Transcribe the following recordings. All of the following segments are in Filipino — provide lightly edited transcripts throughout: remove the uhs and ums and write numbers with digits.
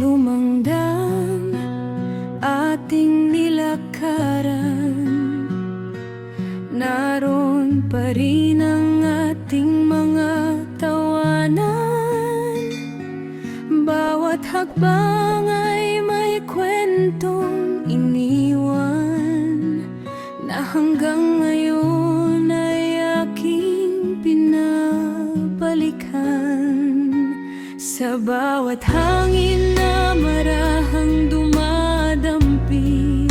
lumang dam ating nilakaran, naroon pa rin ang ating mga tawanan. Bawat hakbang ay may kwentong iniwan, na hanggang ngayon ay aking pinabalikan. Sa bawat hangin na marahang dumadampi,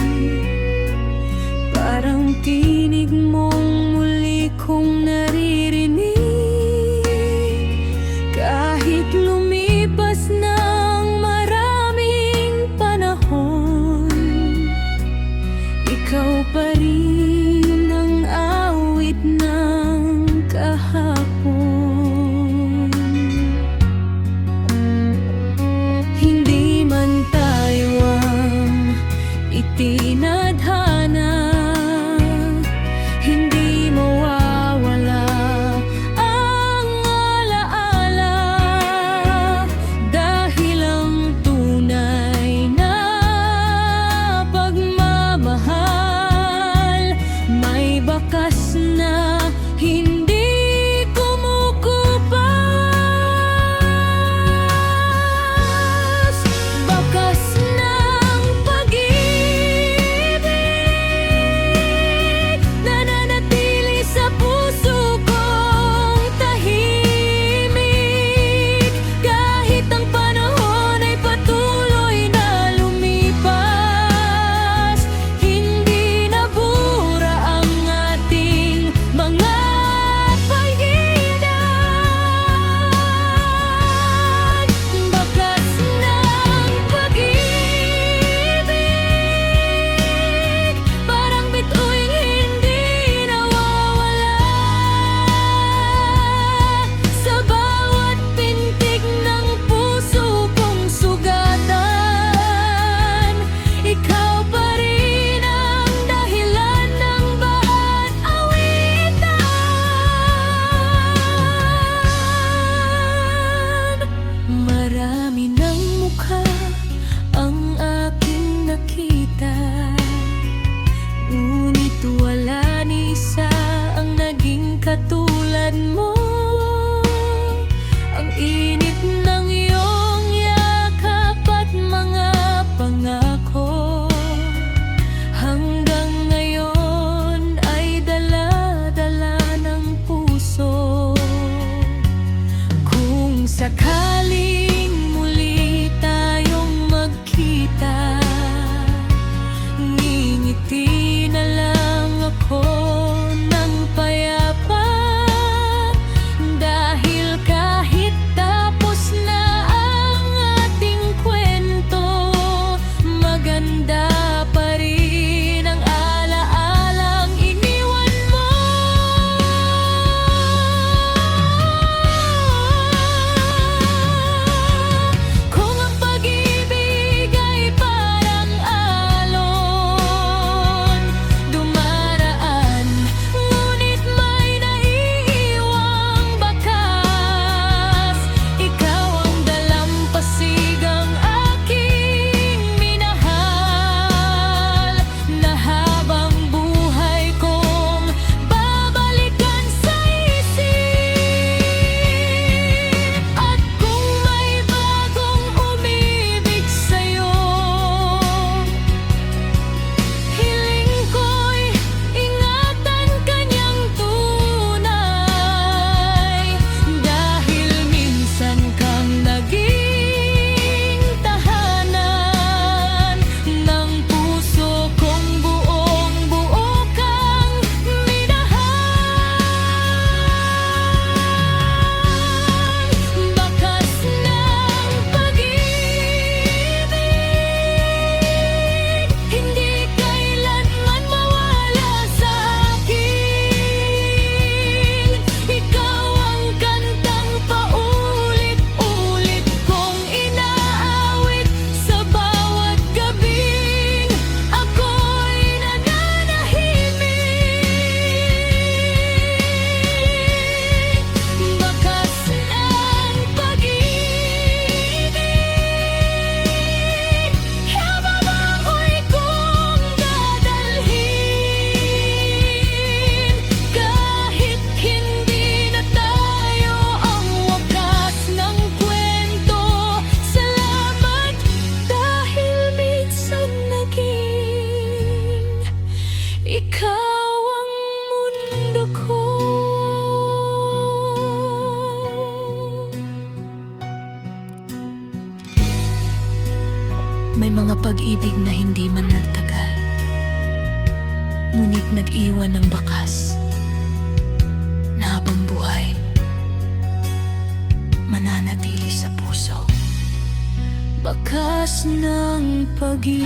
parang tinig mong muli kong naririnig. Kahit lumipas na ang maraming panahon, ikaw pa rin ang awit ng kahapon. May mga pag-ibig na hindi man nagtagal, ngunit nag-iwan ng bakas na habang buhay mananatili sa puso. Bakas ng pag-ibig.